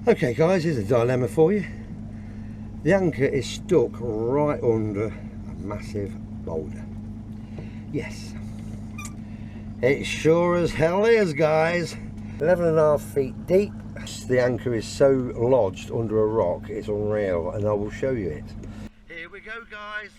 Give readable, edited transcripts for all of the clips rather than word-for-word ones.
Okay guys, here's a dilemma for you. The anchor is stuck right under a massive boulder. Yes, it sure as hell is, guys. 11.5 feet deep. The anchor is so lodged under a rock, it's unreal, and I will show you it. Here we go, guys.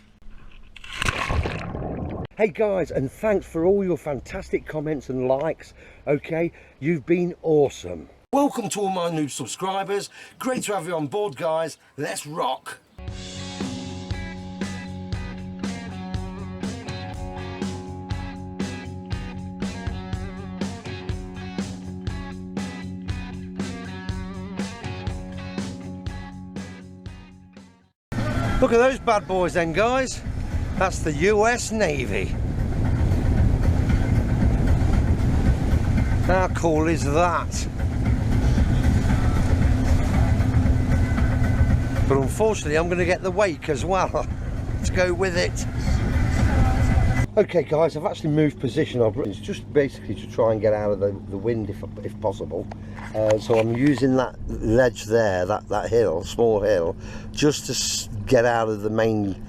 Hey guys, and thanks for all your fantastic comments and likes. Okay, you've been awesome. Welcome to all my new subscribers. Great to have you on board, guys. Let's rock. Look at those bad boys then, guys. That's the US Navy. How cool is that? But unfortunately I'm going to get the wake as well to go with it. Okay guys, I've actually moved position. It's just basically to try and get out of the wind if possible. So I'm using that ledge there, that hill, small hill, just to get out of the main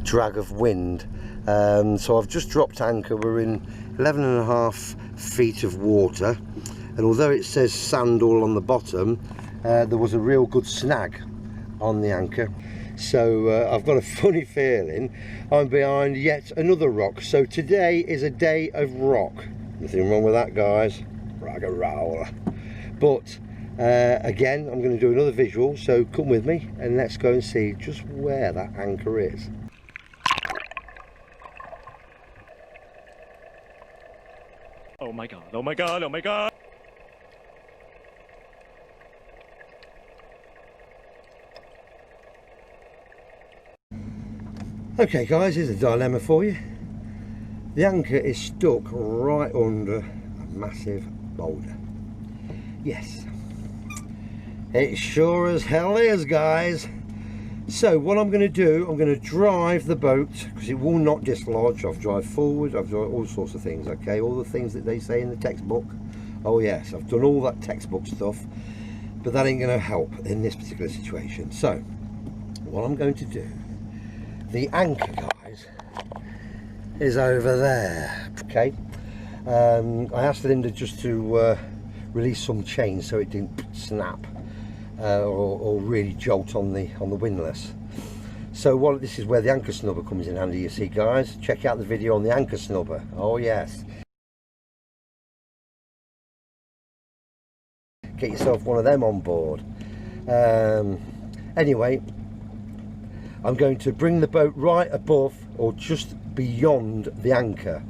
drag of wind. So I've just dropped anchor. We're in 11.5 feet of water, and although it says sand all on the bottom, there was a real good snag on the anchor. So I've got a funny feeling I'm behind yet another rock. So today is a day of rock. Nothing wrong with that, guys. Rag and roll. But again, I'm going to do another visual, so come with me and let's go and see just where that anchor is. Oh my god, oh my god, oh my god! Okay guys, here's a dilemma for you. The anchor is stuck right under a massive boulder. Yes, it sure as hell is, guys. So what I'm going to do, I'm going to drive the boat, because it will not dislodge. I've drive forward, I've done all sorts of things, okay, all the things that they say in the textbook. Oh yes, I've done all that textbook stuff, but that ain't going to help in this particular situation. So what I'm going to do, the anchor, guys, is over there. Okay, I asked Linda just to release some chain so it didn't snap or really jolt on the windlass. So this is where the anchor snubber comes in handy, you see, guys. Check out the video on the anchor snubber. Oh yes, get yourself one of them on board. Anyway, I'm going to bring the boat right above or just beyond the anchor.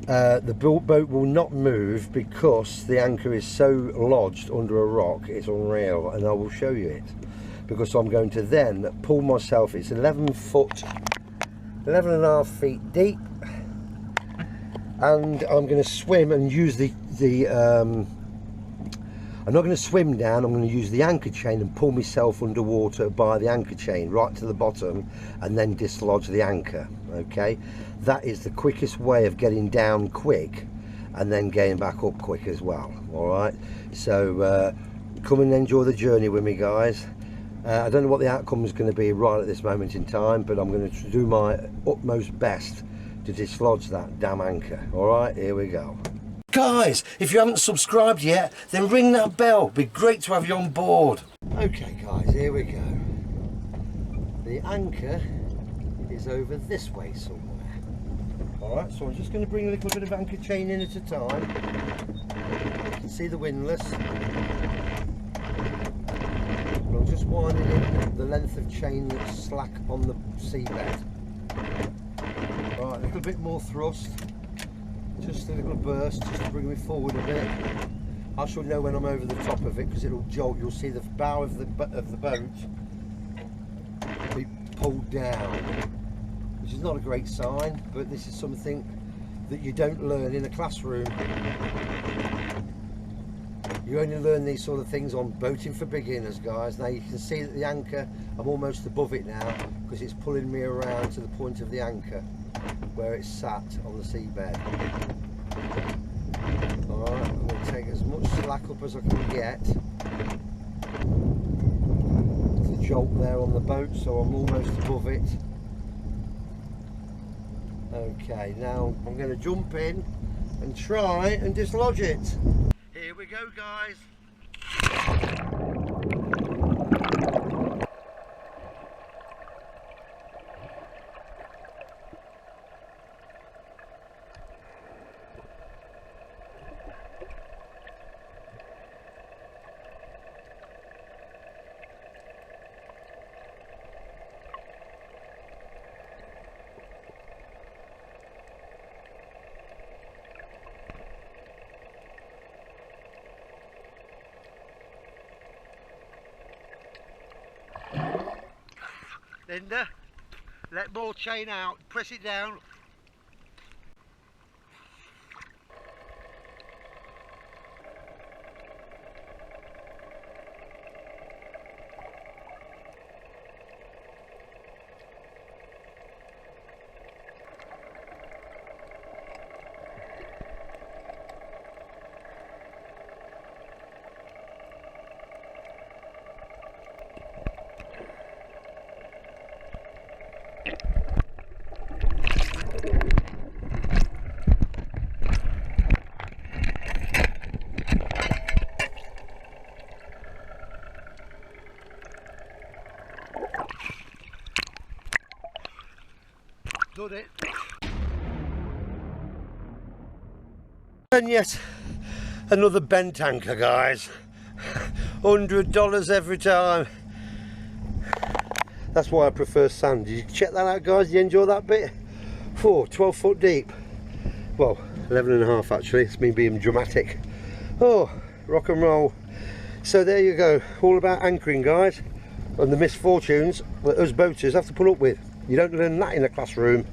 The boat will not move because the anchor is so lodged under a rock, it's unreal, and I will show you it, because I'm going to then pull myself. It's 11.5 feet deep, and I'm going to swim and use I'm not going to swim down, I'm going to use the anchor chain and pull myself underwater by the anchor chain right to the bottom and then dislodge the anchor. Okay, that is the quickest way of getting down quick and then getting back up quick as well. All right, so come and enjoy the journey with me, guys. I don't know what the outcome is going to be right at this moment in time, but I'm going to do my utmost best to dislodge that damn anchor. All right, here we go. Guys, if you haven't subscribed yet, then ring that bell. It'd be great to have you on board. Okay guys, here we go. The anchor is over this way somewhere. Alright, so I'm just going to bring a little bit of anchor chain in at a time. You can see the windlass. I'm just winding in the length of chain that's slack on the seabed. Right, a little bit more thrust. Just a little burst, just to bring me forward a bit. I shall know when I'm over the top of it, because it'll jolt. You'll see the bow of the boat be pulled down, which is not a great sign, but this is something that you don't learn in a classroom. You only learn these sort of things on Boating for Beginners, guys. Now you can see that the anchor, I'm almost above it now, because it's pulling me around to the point of the anchor where it's sat on the seabed. Alright, I'm going to take as much slack up as I can get. jolt there on the boat, so I'm almost above it. Okay, now I'm going to jump in and try and dislodge it. Here we go, guys. Linda, let more chain out, press it down. Done it. And yet another bent anchor, guys. $100 every time. That's why I prefer sand. Did you check that out, guys? Did you enjoy that bit? 12 foot deep. Well, 11 and a half actually. It's me being dramatic. Oh, rock and roll. So there you go. All about anchoring, guys, and the misfortunes that us boaters have to put up with. You don't learn that in a classroom,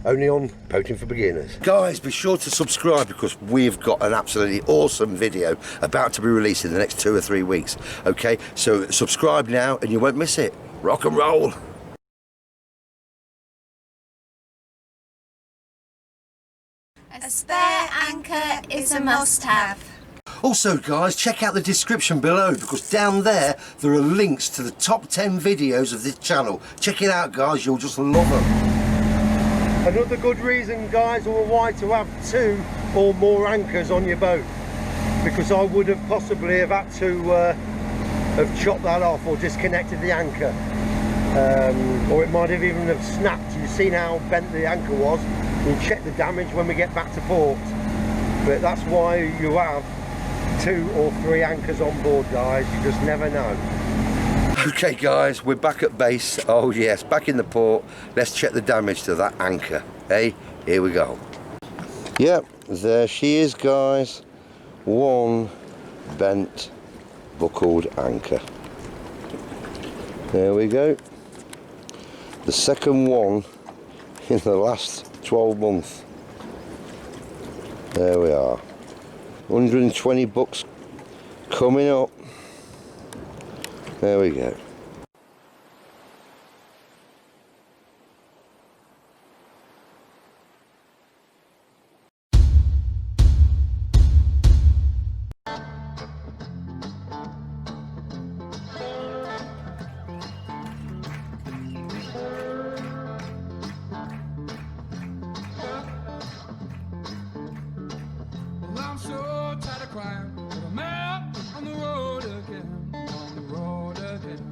only on Boating for Beginners. Guys, be sure to subscribe because we've got an absolutely awesome video about to be released in the next 2 or 3 weeks. Okay, so subscribe now and you won't miss it. Rock and roll. A spare anchor is a must-have. Also, guys, check out the description below because down there are links to the top 10 videos of this channel. Check it out, guys, you'll just love them. Another good reason, guys, or why to have 2 or more anchors on your boat, because I would have possibly have had to have chopped that off or disconnected the anchor, or it might have even have snapped. You've seen how bent the anchor was. We'll check the damage when we get back to port, but that's why you have 2 or 3 anchors on board, guys. You just never know. Okay, guys, we're back at base. Oh yes, back in the port. Let's check the damage to that anchor. Hey, here we go. Yep, there she is, guys. One bent buckled anchor. There we go. The second one in the last 12 months. There we are. 120 bucks coming up. There we go.